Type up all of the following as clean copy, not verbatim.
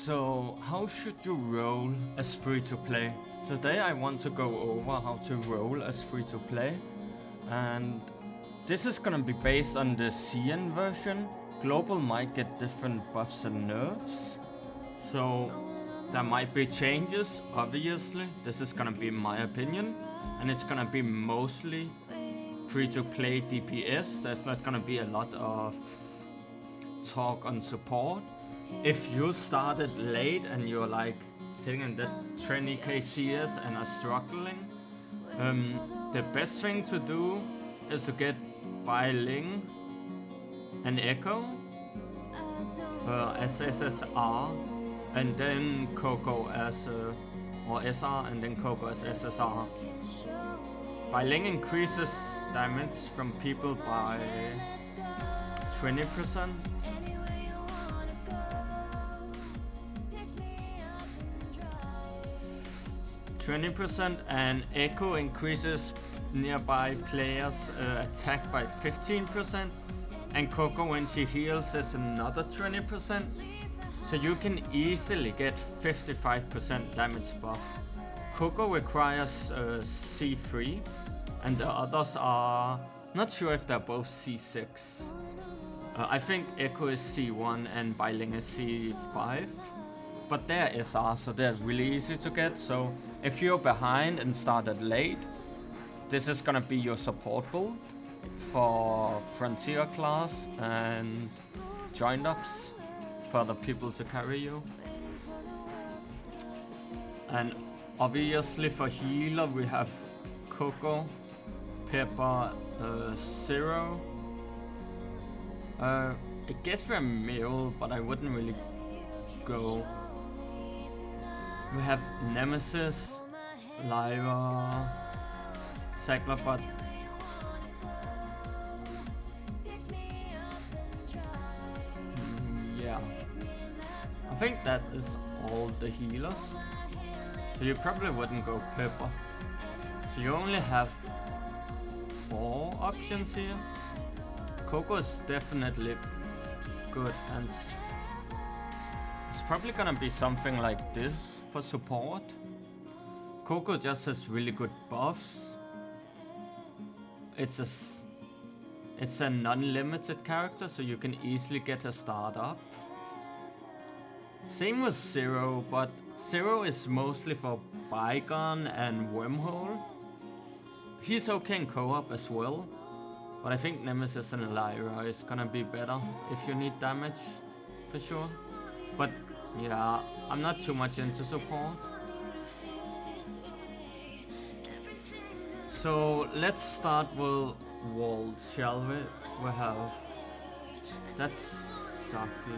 So, how should you roll as free to play? Today I want to go over how to roll as free to play, and this is gonna be based on the CN version. Global might get different buffs and nerfs, so there might be changes, obviously. This is gonna be my opinion, and it's gonna be mostly free to play DPS. There's not gonna be a lot of talk on support. If you started late and you're like sitting in the 20k CS and are struggling, the best thing to do is to get Bai Ling and Echo as SSR, and then Coco as or SR, and then Coco as SSR. Bai Ling increases damage from people by 20%. 20%, and Echo increases nearby players' attack by 15%, and Coco when she heals is another 20%, so you can easily get 55% damage buff. Coco requires C3, and the others are not sure if they're both C6. I think Echo is C1 and Bai Ling is C5. But they're SR, so they're really easy to get. So if you're behind and started late, this is gonna be your support build for Frontier class and joint ups for other people to carry you. And obviously for healer we have Coco, Pepper, Zero. I guess for a Mule, but I wouldn't really go. We have Nemesis, Lyra, Cyclopod. Yeah. I think that is all the healers. So you probably wouldn't go Pepper. So you only have 4 options here. Coco is definitely good, and it's probably gonna be something like this for support. Coco just has really good buffs. It's a non-limited character, so you can easily get her start up. Same with Zero, but Zero is mostly for Bygone and Wormhole. He's okay in co-op as well, but I think Nemesis and Lyra is gonna be better if you need damage, for sure. But yeah, I'm not too much into support. So let's start with Wald, shall we? We have... That's Saki.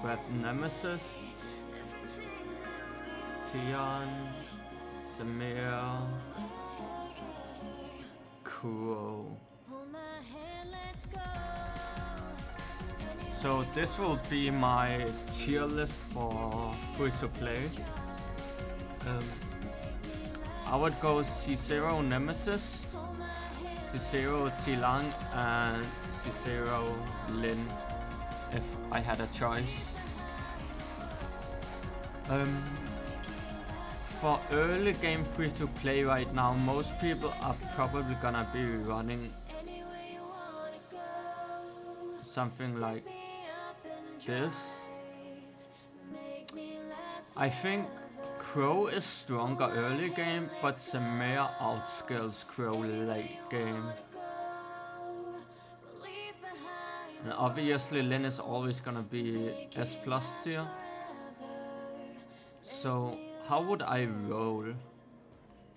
We have Nemesis, Tian, Samir, Kuro. So this will be my tier list for free to play. I would go C0 Nemesis, C0 Tilang, and C0 Lin if I had a choice. For early game free to play right now, most people are probably gonna be running something like this. I think Crow is stronger early game, but Samir outscales Crow late game. And obviously Lin is always gonna be S+ tier. So how would I roll?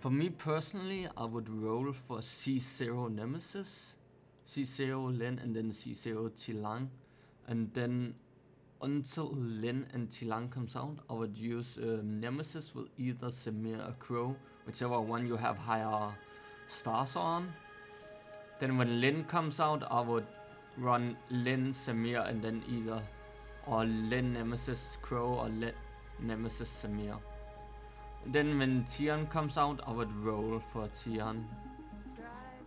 For me personally, I would roll for C0 Nemesis, C0 Lin, and then C0 Tilang. And then until Lin and Tilang comes out, I would use Nemesis with either Samir or Crow, whichever one you have higher stars on. Then when Lin comes out, I would run Lin, Samir, and then either or Lin, Nemesis, Crow, or Lin, Nemesis, Samir. Then when Tian comes out, I would roll for Tian.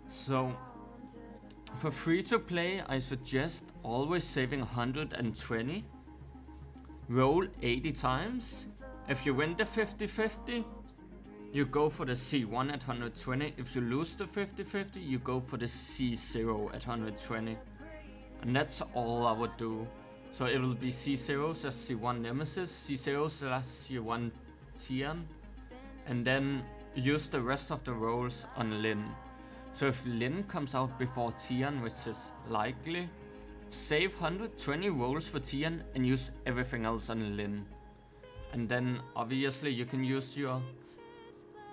So For free to play, I suggest always saving 120. Roll 80 times. If you win the 50-50, you go for the C1 at 120. If you lose the 50-50, you go for the C0 at 120. And that's all I would do. So it will be C0 slash C1 Nemesis, C0 slash C1 Tian, and then use the rest of the rolls on Lyn. So if Lyn comes out before Tian, which is likely, save 120 rolls for Tian and use everything else on Lyn. And then obviously you can use your...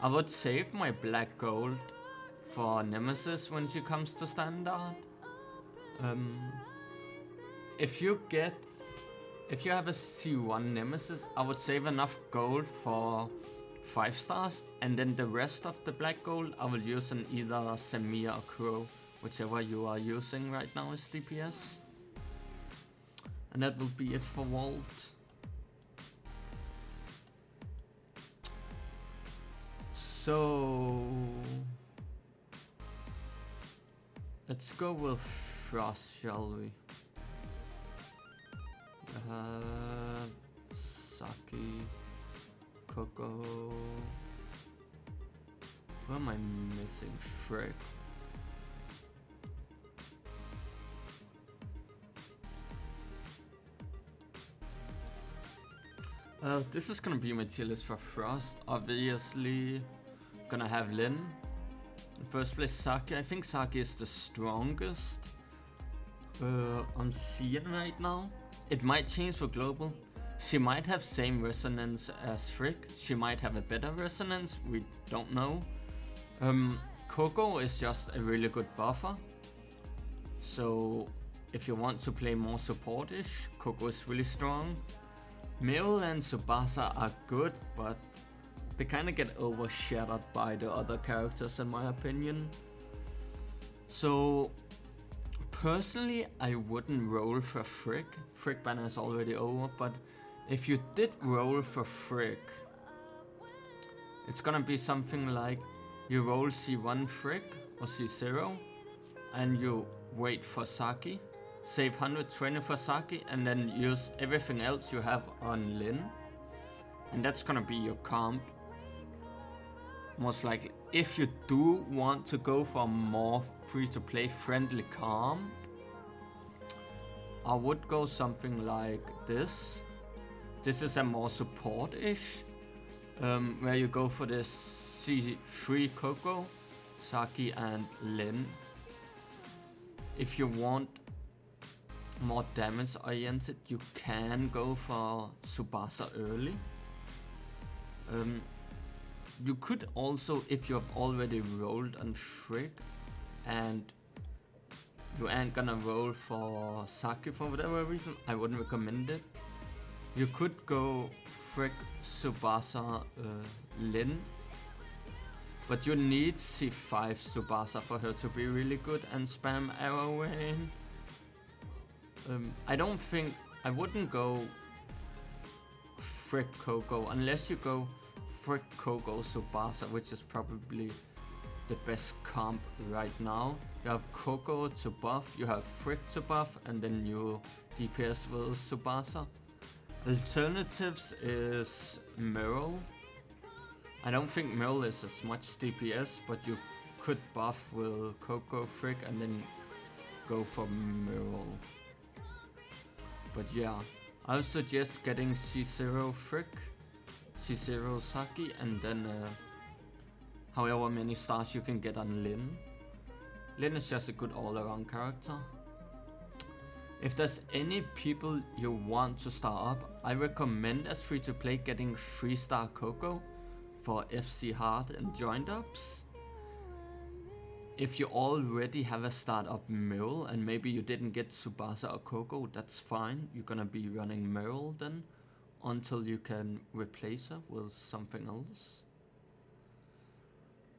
I would save my black gold for Nemesis when she comes to standard. If you have a C1 Nemesis, I would save enough gold for 5 stars, and then the rest of the black gold I will use on either Samir or Crow, whichever you are using right now as DPS. And that will be it for Vault. So let's go with Frost, shall we? Saki, Coco. What am I missing? Frick. This is gonna be my tier list for Frost. Obviously, gonna have Lyn. In first place, Saki. I think Saki is the strongest I'm seeing right now. It might change for global. She might have same resonance as Frick. She might have a better resonance. We don't know. Coco is just a really good buffer. So if you want to play more support-ish, Coco is really strong. Meryl and Tsubasa are good, but they kind of get overshadowed by the other characters in my opinion. So personally, I wouldn't roll for Frick. Frick banner is already over, but if you did roll for Frick, it's gonna be something like you roll C1 Frick or C0 and you wait for Saki, save 120 for Saki, and then use everything else you have on Lyn. And that's gonna be your comp, most likely. If you do want to go for a more free-to-play friendly comp, I would go something like this. This is a more support-ish, where you go for this C3 Coco, Saki and Lyn. If you want more damage oriented, you can go for Tsubasa early. You could also, if you have already rolled on Frick and you ain't gonna roll for Saki for whatever reason, I wouldn't recommend it. You could go Frick, Tsubasa, Lyn, but you need C5 Tsubasa for her to be really good and spam Arrow Rain. I wouldn't go Frick Coco unless you go Frick Coco Tsubasa, which is probably the best comp right now. You have Coco to buff, you have Frick to buff, and then you DPS with Tsubasa. Alternatives is Meryl. I don't think Meryl is as much DPS, but you could buff with Coco, Frick, and then go for Meryl. But yeah, I would suggest getting C0 Frick, C0 Saki, and then however many stars you can get on Lyn. Lyn is just a good all-around character. If there's any people you want to start up, I recommend as free-to-play getting 3-star Coco for FC Hard and joint ups. If you already have a startup Meryl and maybe you didn't get Tsubasa or Coco, that's fine. You're gonna be running Meryl then until you can replace her with something else.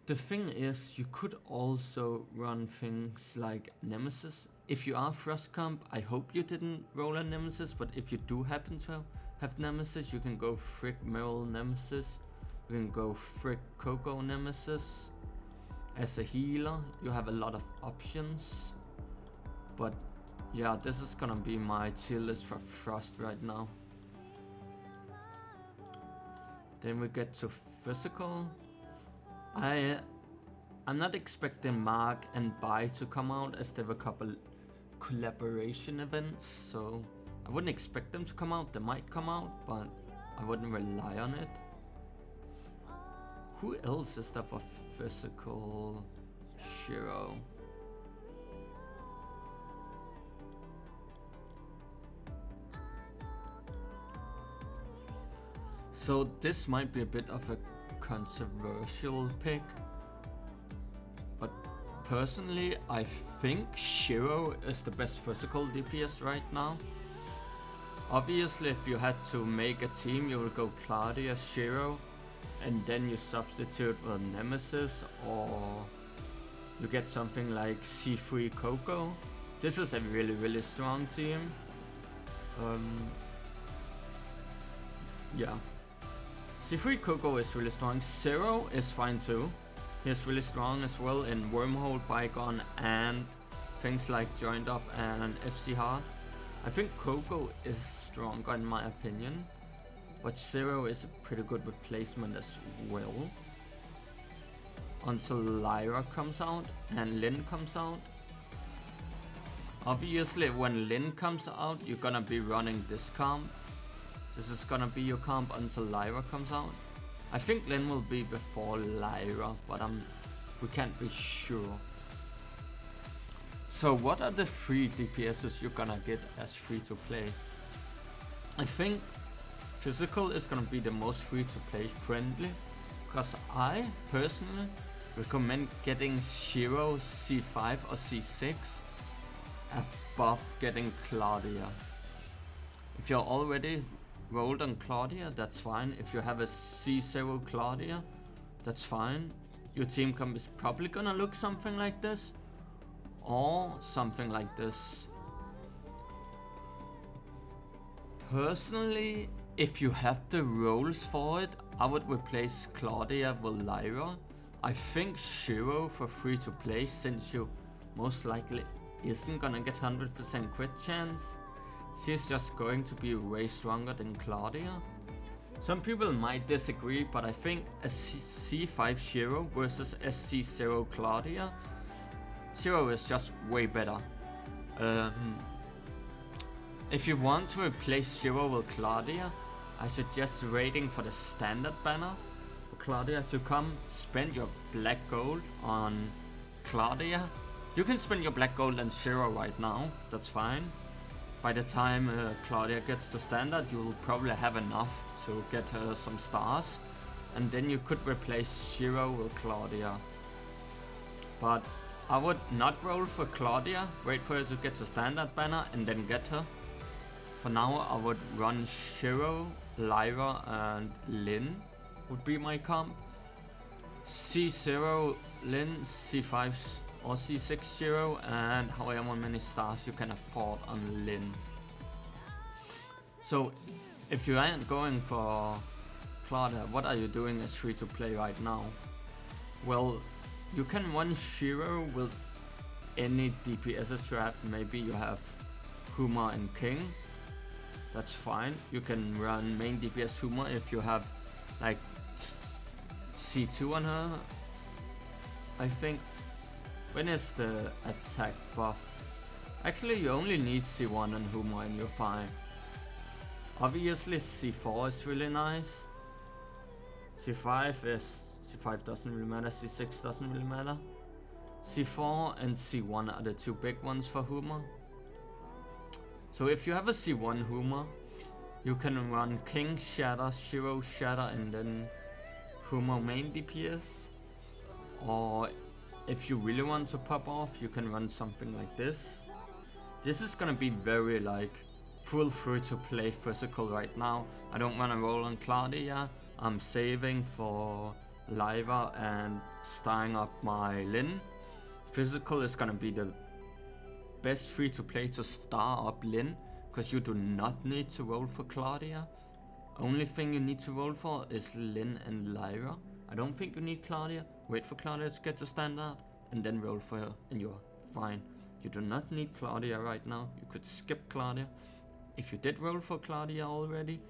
The thing is, you could also run things like Nemesis. If you are Frost comp, I hope you didn't roll a Nemesis, but if you do happen to have Nemesis, you can go Frick Meryl Nemesis. You can go Frick Coco Nemesis. As a healer, you have a lot of options. But yeah, this is gonna be my tier list for Frost right now. Then we get to physical. I'm not expecting Mark and Bai to come out, as they have a couple collaboration events, so I wouldn't expect them to come out. They might come out, but I wouldn't rely on it. Who else is there for physical? Shiro. So this might be a bit of a controversial pick, but personally I think Shiro is the best physical DPS right now. Obviously, if you had to make a team, you would go Claudia, Shiro, and then you substitute with Nemesis, or you get something like C3 Coco. This is a really strong team. Yeah. C3 Coco is really strong. Zero is fine too. He's really strong as well in Wormhole, Bygone, and things like Joined Up and FC Hard. I think Coco is stronger in my opinion, but Zero is a pretty good replacement as well. Until Lyra comes out and Lyn comes out. Obviously, when Lyn comes out, you're gonna be running this comp. This is gonna be your comp until Lyra comes out. I think Lyn will be before Lyra, but we can't be sure. So what are the 3 DPSs you're gonna get as free to play? I think physical is gonna be the most free to play friendly, because I personally recommend getting Shiro C5 or C6 above getting Claudia. If you're already rolled on Claudia, that's fine. If you have a C0 Claudia, that's fine. Your team comp is probably gonna look something like this, or something like this. Personally, if you have the roles for it, I would replace Claudia with Lyra. I think Shiro for free to play, since you most likely isn't gonna get 100% crit chance. She's just going to be way stronger than Claudia. Some people might disagree, but I think a C5 Shiro versus a C0 Claudia, Shiro is just way better. If you want to replace Shiro with Claudia, I suggest waiting for the standard banner for Claudia to come. Spend your black gold on Claudia. You can spend your black gold on Shiro right now, that's fine. By the time Claudia gets to standard, you'll probably have enough to get her some stars, and then you could replace Shiro with Claudia. But I would not roll for Claudia, wait for her to get to standard banner and then get her. For now I would run Shiro, Lyra and Lyn would be my comp. C0 Lyn, C5 or C6 Shiro, and however many stars you can afford on Lyn. So if you aren't going for Claudia, what are you doing as free to play right now? Well, you can run Shiro with any DPS you have. Maybe you have Huma and King, that's fine. You can run main DPS Huma if you have like C2 on her. I think. When is the attack buff? Actually, you only need C1 and Huma and you're fine. Obviously C4 is really nice. C5 doesn't really matter, C6 doesn't really matter. C4 and C1 are the 2 big ones for Huma. So if you have a C1 Huma, you can run King Shatter, Shiro Shatter, and then Huma main DPS. Or if you really want to pop off, you can run something like this. This is gonna be very like full free to play physical right now. I don't wanna roll on Claudia. I'm saving for Lyra and starting up my Lyn. Physical is gonna be the best free to play to start up Lyn, because you do not need to roll for Claudia. Only thing you need to roll for is Lyn and Lyra. I don't think you need Claudia. Wait for Claudia to get to standard and then roll for her and you're fine. You do not need Claudia right now. You could skip Claudia. If you did roll for Claudia already,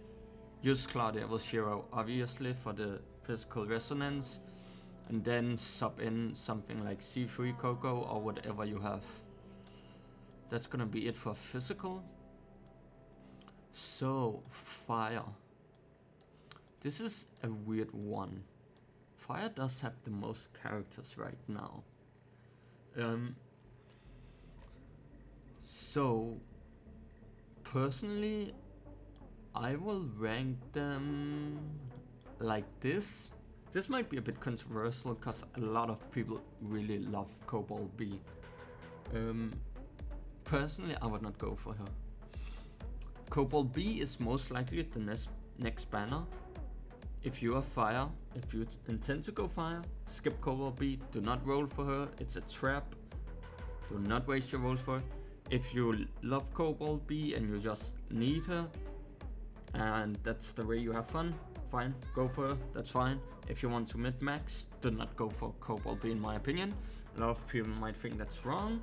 use Claudia with Shiro, obviously, for the physical resonance, and then sub in something like C3 Coco or whatever you have. That's gonna be it for physical. So, fire. This is a weird one. Fire does have the most characters right now. So, personally, I will rank them like this. This might be a bit controversial because a lot of people really love Cobalt B. Personally, I would not go for her. Cobalt B is most likely the next banner. If you are fire, if you intend to go fire, skip Cobalt B, do not roll for her, it's a trap. Do not waste your rolls for her. If you love Cobalt B and you just need her, and that's the way you have fun, fine, go for her, that's fine. If you want to mid-max, do not go for Cobalt B in my opinion. A lot of people might think that's wrong.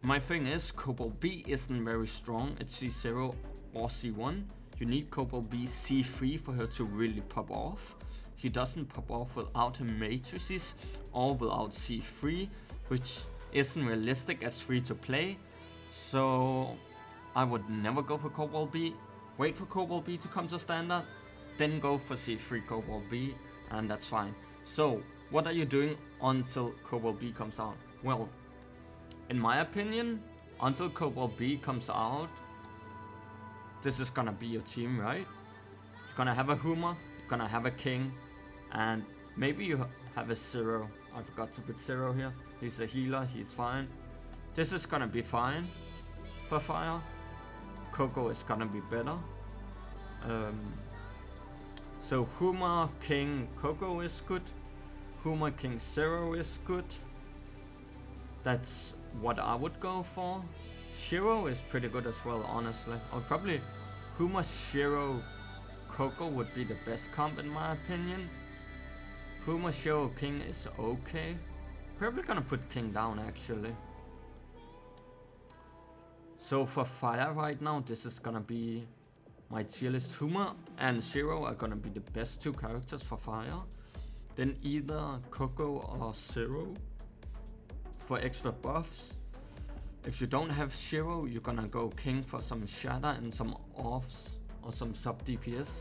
My thing is, Cobalt B isn't very strong at C0 or C1. You need Cobalt B C3 for her to really pop off. She doesn't pop off without her matrices or without C3, which isn't realistic as free to play. So I would never go for Cobalt B. Wait for Cobalt B to come to standard, then go for C3 Cobalt B, and that's fine. So what are you doing until Cobalt B comes out? Well, in my opinion, until Cobalt B comes out, this is gonna be your team, right? You're gonna have a Huma, you're gonna have a King, and maybe you have a Zero. I forgot to put Zero here. He's a healer, he's fine. This is gonna be fine for fire. Coco is gonna be better. So Huma, King, Coco is good. Huma, King, Zero is good. That's what I would go for. Shiro is pretty good as well, honestly. Or probably Huma, Shiro, Coco would be the best comp in my opinion. Huma, Shiro, King is okay. Probably gonna put King down actually. So for fire right now, this is gonna be my tier list. Huma and Shiro are gonna be the best two characters for fire. Then either Coco or Zero for extra buffs. If you don't have Shiro, you're gonna go King for some shatter and some offs or some sub DPS.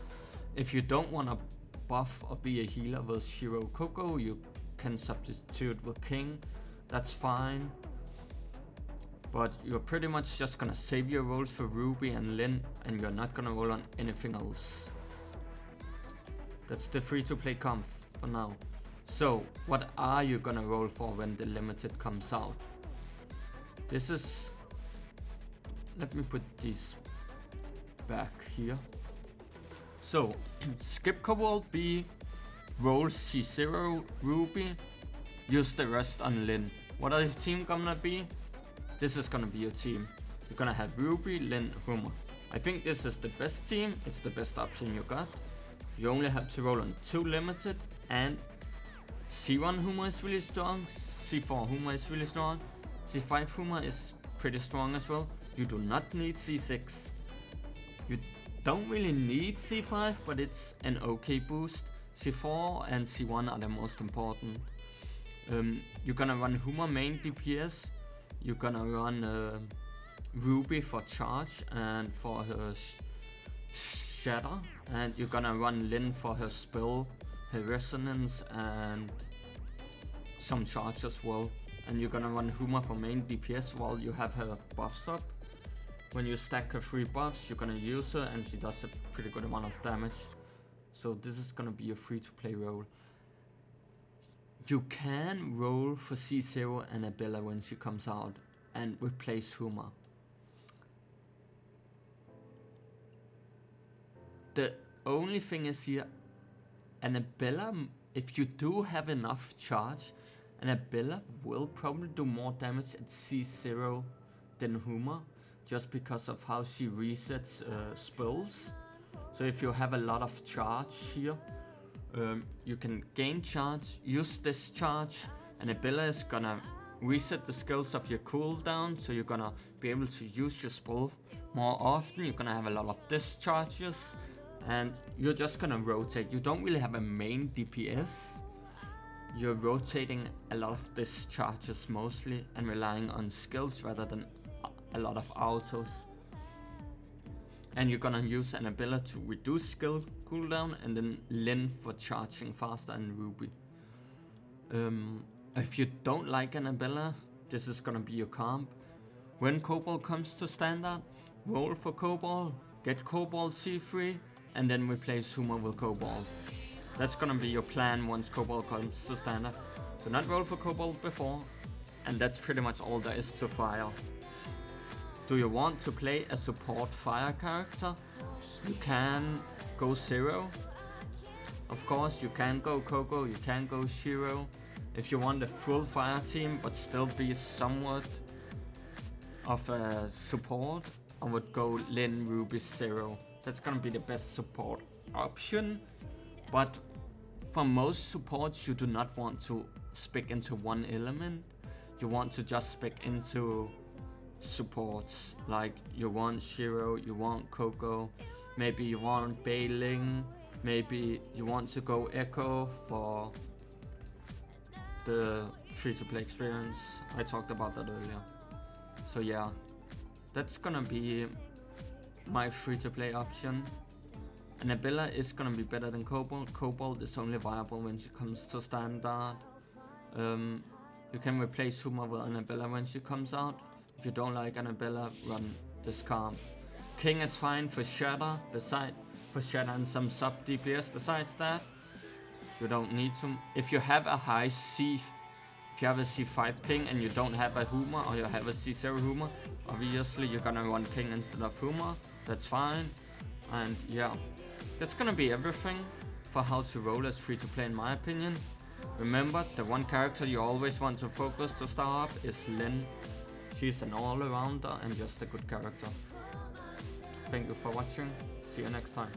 If you don't wanna buff or be a healer with Shiro Coco, you can substitute with King, that's fine. But you're pretty much just gonna save your rolls for Ruby and Lyn, and you're not gonna roll on anything else. That's the free-to-play comp for now. So, what are you gonna roll for when the limited comes out? This is... Let me put these back here. So, skip Cobalt B, roll C0 Ruby, use the rest on Lyn. What are your team gonna be? This is gonna be your team. You're gonna have Ruby, Lyn, Huma. I think this is the best team, it's the best option you got. You only have to roll on 2 limited, and C1 Huma is really strong, C4 Huma is really strong, C5 Huma is pretty strong as well. You do not need C6. You don't really need C5, but it's an okay boost. C4 and C1 are the most important. You're gonna run Huma main DPS. You're gonna run Ruby for charge and for her shatter, and you're gonna run Lyn for her spell, her resonance, and some charge as well. And you're gonna run Huma for main DPS while you have her buffs up. When you stack her 3 buffs, you're gonna use her, and she does a pretty good amount of damage. So this is gonna be a free-to-play role. You can roll for C0 Annabella when she comes out and replace Huma. The only thing is here, Annabella, if you do have enough charge, Annabella will probably do more damage at C0 than Huma, just because of how she resets spells. So if you have a lot of charge here, you can gain charge, use this charge, and Annabella is gonna reset the skills of your cooldown, so you're gonna be able to use your spell more often. You're gonna have a lot of discharges, and you're just gonna rotate. You don't really have a main DPS. You're rotating a lot of discharges mostly and relying on skills rather than a lot of autos. And you're gonna use an ability to reduce skill cooldown, and then Lyn for charging faster, and Ruby. If you don't like an ability, this is gonna be your comp. When Cobalt comes to standard, roll for Cobalt, get Cobalt C3, and then replace Huma with Cobalt. That's gonna be your plan once Cobalt comes to standard. Do not roll for Cobalt before, and that's pretty much all there is to fire. Do you want to play a support fire character? You can go Zero. Of course, you can go Coco, you can go Shiro. If you want a full fire team but still be somewhat of a support, I would go Lyn, Ruby, Zero. That's gonna be the best support option. But for most supports, you do not want to spec into one element. You want to just spec into supports. Like you want Shiro, you want Coco, maybe you want Bailing, maybe you want to go Echo for the free-to-play experience. I talked about that earlier. So yeah, that's gonna be my free-to-play option. Anabella is gonna be better than Cobalt. Cobalt is only viable when she comes to standard. You can replace Huma with Anabella when she comes out. If you don't like Anabella, run this comp. King is fine for Shatter, and some sub DPS. Besides that, you don't need to. If you have a high C, if you have a C5 King and you don't have a Huma, or you have a C0 Huma, obviously you're gonna run King instead of Huma. That's fine. And yeah, that's gonna be everything for how to roll as free to play in my opinion. Remember, the one character you always want to focus to start up is Lyn. She's an all-arounder and just a good character. Thank you for watching. See you next time.